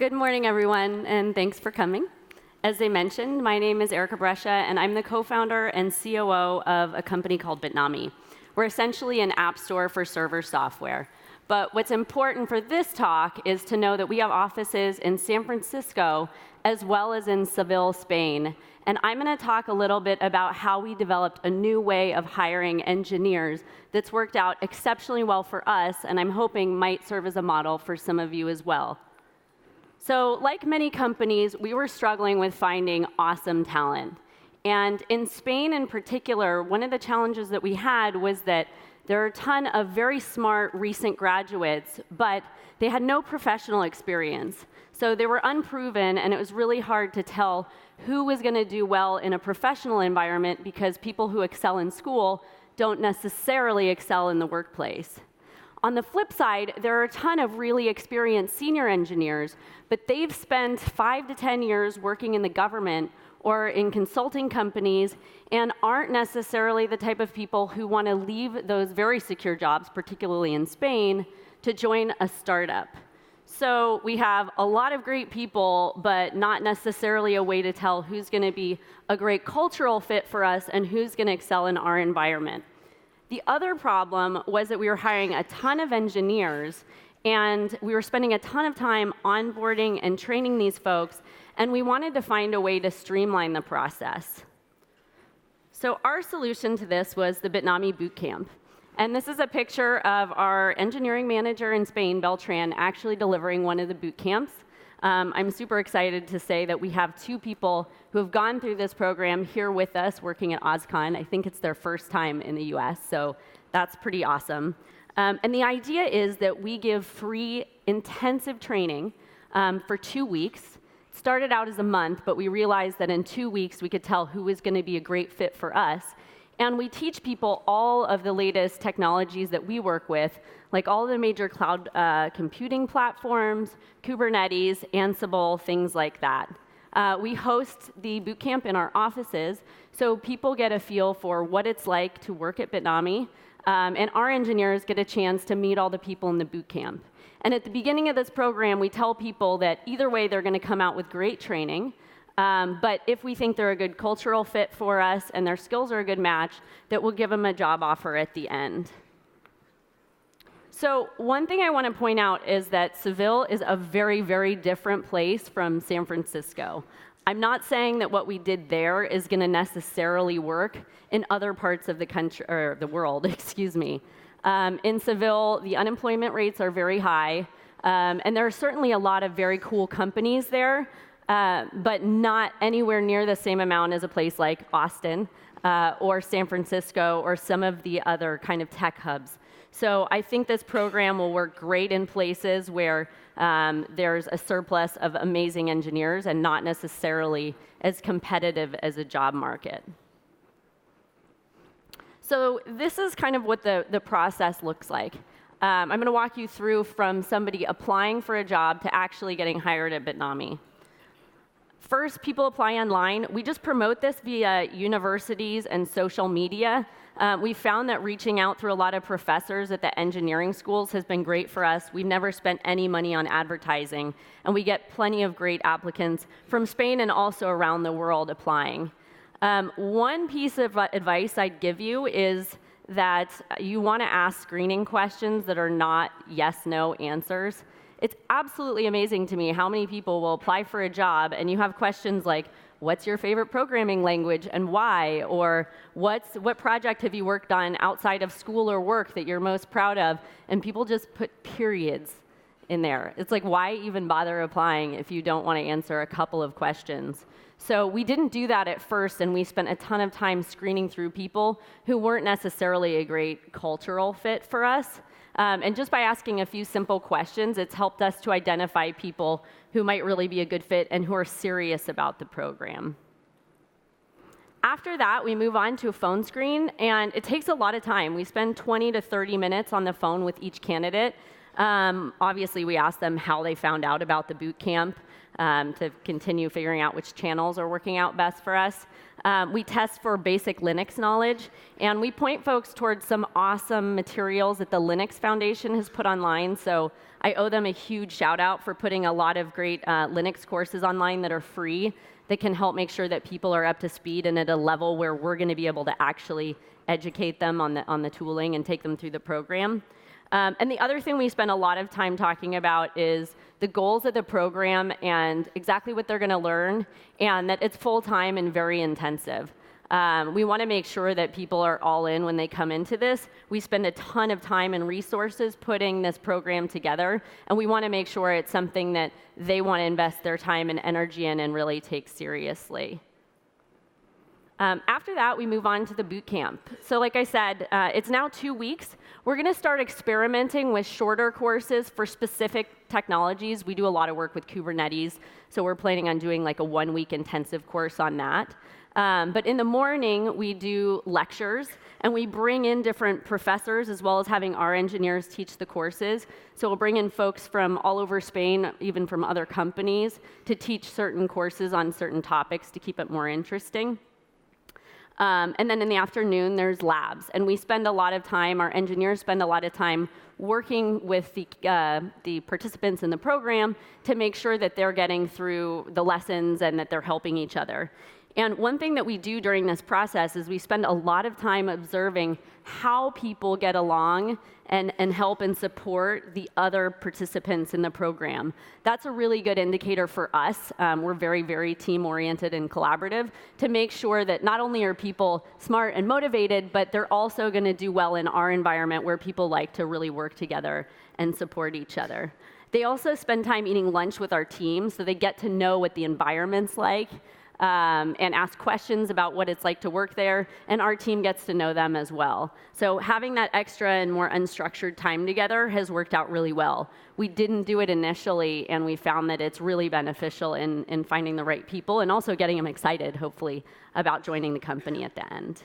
Good morning, everyone, and thanks for coming. As they mentioned, my name is Erica Brescia, and I'm the co-founder and COO of a company called Bitnami. We're essentially an app store for server software. But what's important for this talk is to know that we have offices in San Francisco as well as in Seville, Spain. And I'm going to talk a little bit about how we developed a new way of hiring engineers that's worked out exceptionally well for us, and I'm hoping might serve as a model for some of you as well. So, like many companies, we were struggling with finding awesome talent. And in Spain in particular, one of the challenges that we had was that there are a ton of very smart recent graduates, but they had no professional experience. So they were unproven, and it was really hard to tell who was going to do well in a professional environment because people who excel in school don't necessarily excel in the workplace. On the flip side, there are a ton of really experienced senior engineers, but they've spent 5 to 10 years working in the government or in consulting companies and aren't necessarily the type of people who want to leave those very secure jobs, particularly in Spain, to join a startup. So we have a lot of great people, but not necessarily a way to tell who's going to be a great cultural fit for us and who's going to excel in our environment. The other problem was that we were hiring a ton of engineers, and we were spending a ton of time onboarding and training these folks, and we wanted to find a way to streamline the process. So our solution to this was the Bitnami Bootcamp. And this is a picture of our engineering manager in Spain, Beltran, actually delivering one of the boot camps. I'm super excited to say that we have 2 people who have gone through this program here with us working at OSCON. I think it's their first time in the US, so that's pretty awesome. And the idea is that we give free intensive training for 2 weeks. It started out as a month, but we realized that in 2 weeks we could tell who was going to be a great fit for us. And we teach people all of the latest technologies that we work with, like all of the major cloud computing platforms, Kubernetes, Ansible, things like that. We host the bootcamp in our offices, so people get a feel for what it's like to work at Bitnami, and our engineers get a chance to meet all the people in the bootcamp. And at the beginning of this program, we tell people that either way they're going to come out with great training, but if we think they're a good cultural fit for us and their skills are a good match, that we'll give them a job offer at the end. So one thing I want to point out is that Seville is a very, very different place from San Francisco. I'm not saying that what we did there is going to necessarily work in other parts of the country or the world, excuse me. In Seville, the unemployment rates are very high, and there are certainly a lot of very cool companies there. But not anywhere near the same amount as a place like Austin or San Francisco or some of the other kind of tech hubs. So I think this program will work great in places where there's a surplus of amazing engineers and not necessarily as competitive as a job market. So this is kind of what the process looks like. I'm going to walk you through from somebody applying for a job to actually getting hired at Bitnami. First, people apply online. We just promote this via universities and social media. We found that reaching out through a lot of professors at the engineering schools has been great for us. We've never spent any money on advertising, and we get plenty of great applicants from Spain and also around the world applying. One piece of advice I'd give you is that you want to ask screening questions that are not yes/no answers. It's absolutely amazing to me how many people will apply for a job and you have questions like, what's your favorite programming language and why? Or what project have you worked on outside of school or work that you're most proud of? And people just put periods in there. It's like, why even bother applying if you don't want to answer a couple of questions? So we didn't do that at first, and we spent a ton of time screening through people who weren't necessarily a great cultural fit for us. And just by asking a few simple questions, it's helped us to identify people who might really be a good fit and who are serious about the program. After that, we move on to a phone screen, and it takes a lot of time. We spend 20 to 30 minutes on the phone with each candidate. Obviously, we ask them how they found out about the boot camp to continue figuring out which channels are working out best for us. We test for basic Linux knowledge, and we point folks towards some awesome materials that the Linux Foundation has put online. So I owe them a huge shout out for putting a lot of great Linux courses online that are free that can help make sure that people are up to speed and at a level where we're going to be able to actually educate them on the tooling and take them through the program. And the other thing we spend a lot of time talking about is the goals of the program and exactly what they're going to learn, and that it's full-time and very intensive. We want to make sure that people are all in when they come into this. We spend a ton of time and resources putting this program together, and we want to make sure it's something that they want to invest their time and energy in and really take seriously. After that, we move on to the boot camp. So like I said, it's now 2 weeks. We're going to start experimenting with shorter courses for specific technologies. We do a lot of work with Kubernetes, so we're planning on doing like a 1-week intensive course on that. But in the morning, we do lectures, and we bring in different professors as well as having our engineers teach the courses. So we'll bring in folks from all over Spain, even from other companies, to teach certain courses on certain topics to keep it more interesting. And then in the afternoon, there's labs. And we spend a lot of time, our engineers spend a lot of time working with the participants in the program to make sure that they're getting through the lessons and that they're helping each other. And one thing that we do during this process is we spend a lot of time observing how people get along and help and support the other participants in the program. That's a really good indicator for us. We're very, very team-oriented and collaborative to make sure that not only are people smart and motivated, but they're also going to do well in our environment where people like to really work together and support each other. They also spend time eating lunch with our team, so they get to know what the environment's like. And ask questions about what it's like to work there, and our team gets to know them as well. So having that extra and more unstructured time together has worked out really well. We didn't do it initially, and we found that it's really beneficial in finding the right people and also getting them excited, hopefully, about joining the company at the end.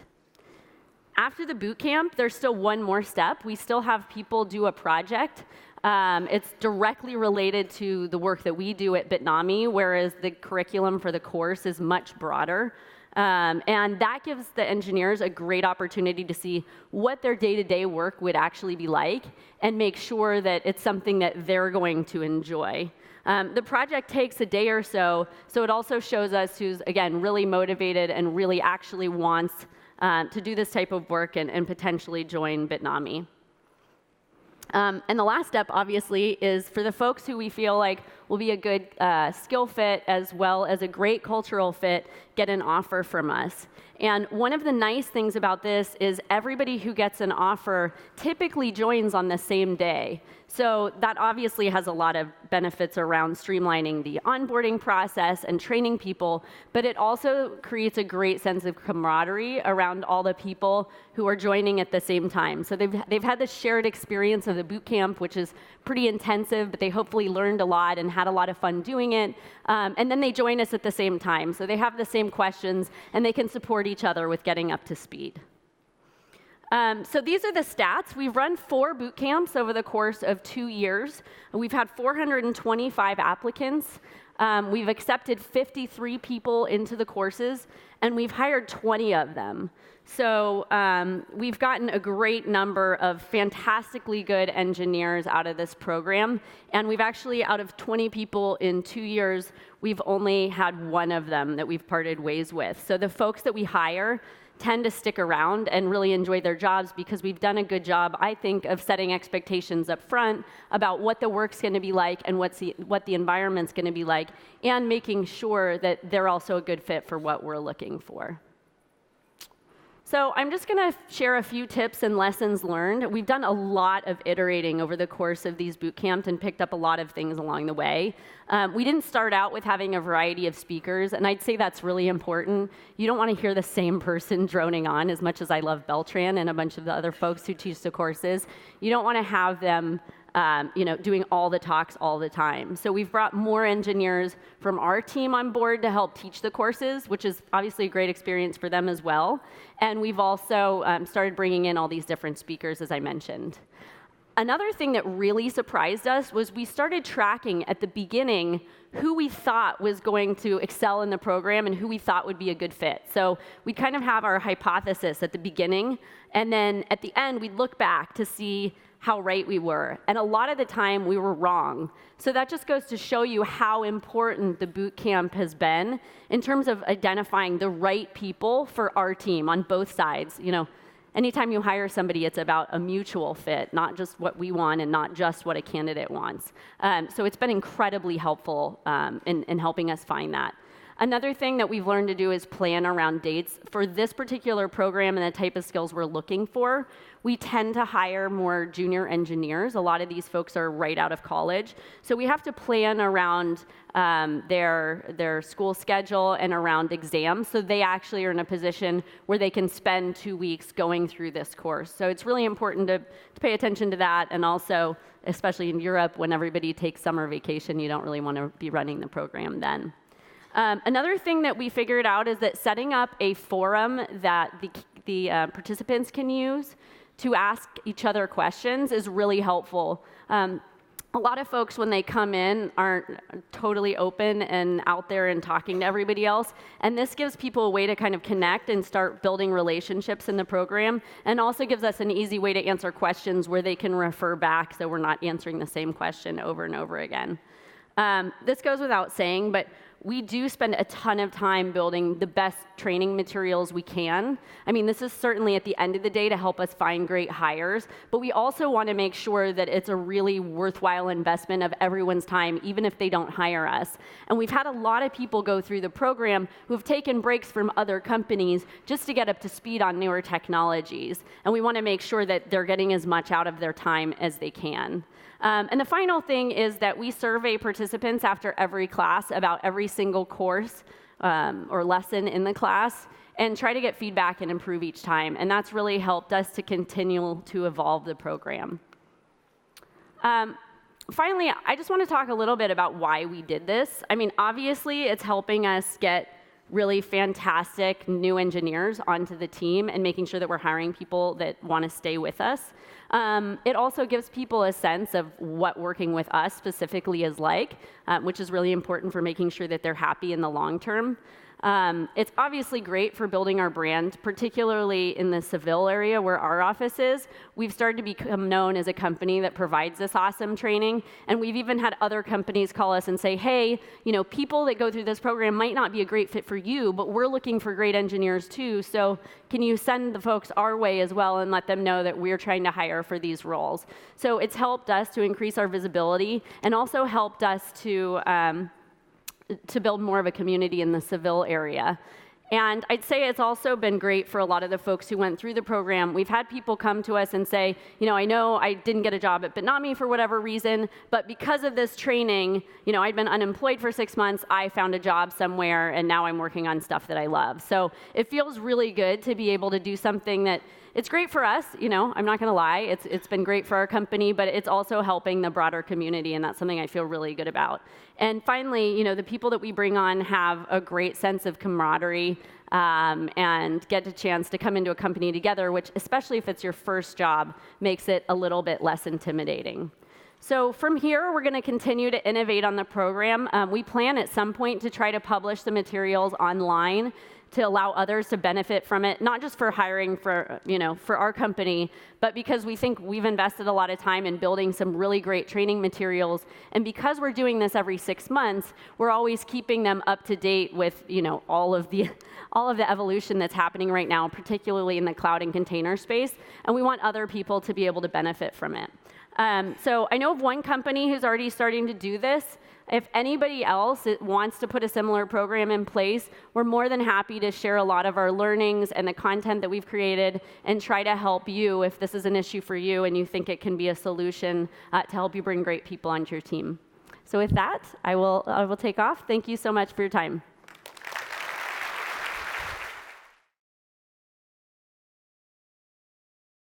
After the boot camp, there's still one more step. We still have people do a project. It's directly related to the work that we do at Bitnami, whereas the curriculum for the course is much broader. And that gives the engineers a great opportunity to see what their day-to-day work would actually be like and make sure that it's something that they're going to enjoy. The project takes a day or so it also shows us who's, again, really motivated and really actually wants to do this type of work and potentially join Bitnami. And the last step, obviously, is for the folks who we feel like will be a good skill fit as well as a great cultural fit, get an offer from us. And one of the nice things about this is everybody who gets an offer typically joins on the same day. So that obviously has a lot of benefits around streamlining the onboarding process and training people, but it also creates a great sense of camaraderie around all the people who are joining at the same time. So they've had this shared experience of the boot camp, which is pretty intensive, but they hopefully learned a lot and had a lot of fun doing it. And then they join us at the same time. So they have the same questions, and they can support each other with getting up to speed. So these are the stats. We've run 4 boot camps over the course of 2 years. We've had 425 applicants. We've accepted 53 people into the courses, and we've hired 20 of them. So we've gotten a great number of fantastically good engineers out of this program. And we've actually, out of 20 people in 2 years, we've only had 1 of them that we've parted ways with. So the folks that we hire tend to stick around and really enjoy their jobs because we've done a good job, I think, of setting expectations up front about what the work's going to be like and what the environment's going to be like, and making sure that they're also a good fit for what we're looking for. So I'm just going to share a few tips and lessons learned. We've done a lot of iterating over the course of these boot camps and picked up a lot of things along the way. We didn't start out with having a variety of speakers, and I'd say that's really important. You don't want to hear the same person droning on, as much as I love Beltran and a bunch of the other folks who teach the courses. You don't want to have them doing all the talks all the time. So we've brought more engineers from our team on board to help teach the courses, which is obviously a great experience for them as well. And we've also started bringing in all these different speakers, as I mentioned. Another thing that really surprised us was we started tracking at the beginning who we thought was going to excel in the program and who we thought would be a good fit. So we'd kind of have our hypothesis at the beginning, and then at the end, we'd look back to see how right we were. And a lot of the time, we were wrong. So that just goes to show you how important the boot camp has been in terms of identifying the right people for our team on both sides. Anytime you hire somebody, it's about a mutual fit, not just what we want and not just what a candidate wants. So it's been incredibly helpful in helping us find that. Another thing that we've learned to do is plan around dates. For this particular program and the type of skills we're looking for, we tend to hire more junior engineers. A lot of these folks are right out of college. So we have to plan around their school schedule and around exams, so they actually are in a position where they can spend 2 weeks going through this course. So it's really important to pay attention to that, and also, especially in Europe, when everybody takes summer vacation, you don't really want to be running the program then. Another thing that we figured out is that setting up a forum that the participants can use to ask each other questions is really helpful. A lot of folks, when they come in, aren't totally open and out there and talking to everybody else, and this gives people a way to kind of connect and start building relationships in the program, and also gives us an easy way to answer questions where they can refer back so we're not answering the same question over and over again. This goes without saying, but we do spend a ton of time building the best training materials we can. I mean, this is certainly at the end of the day to help us find great hires, but we also want to make sure that it's a really worthwhile investment of everyone's time, even if they don't hire us. And we've had a lot of people go through the program who've taken breaks from other companies just to get up to speed on newer technologies. And we want to make sure that they're getting as much out of their time as they can. And the final thing is that we survey participants after every class about every single course or lesson in the class and try to get feedback and improve each time. And that's really helped us to continue to evolve the program. Finally, I just want to talk a little bit about why we did this. I mean, obviously, it's helping us get really fantastic new engineers onto the team and making sure that we're hiring people that want to stay with us. It also gives people a sense of what working with us specifically is like, which is really important for making sure that they're happy in the long term. It's obviously great for building our brand, particularly in the Seville area where our office is. We've started to become known as a company that provides this awesome training, and we've even had other companies call us and say, hey, people that go through this program might not be a great fit for you, but we're looking for great engineers too, so can you send the folks our way as well and let them know that we're trying to hire for these roles? So it's helped us to increase our visibility and also helped us to build more of a community in the Seville area. And I'd say it's also been great for a lot of the folks who went through the program. We've had people come to us and say, I know I didn't get a job at Bitnami for whatever reason, but because of this training, I'd been unemployed for 6 months, I found a job somewhere, and now I'm working on stuff that I love. So it feels really good to be able to do something that it's great for us, I'm not going to lie. It's been great for our company, but it's also helping the broader community, and that's something I feel really good about. And finally, the people that we bring on have a great sense of camaraderie and get a chance to come into a company together, which, especially if it's your first job, makes it a little bit less intimidating. So from here, we're going to continue to innovate on the program. We plan at some point to try to publish the materials online to allow others to benefit from it, not just for hiring for our company, but because we think we've invested a lot of time in building some really great training materials. And because we're doing this every 6 months, we're always keeping them up to date with all of the evolution that's happening right now, particularly in the cloud and container space. And we want other people to be able to benefit from it. So I know of one company who's already starting to do this. If anybody else wants to put a similar program in place, we're more than happy to share a lot of our learnings and the content that we've created and try to help you if this is an issue for you and you think it can be a solution to help you bring great people onto your team. So with that, I will take off. Thank you so much for your time.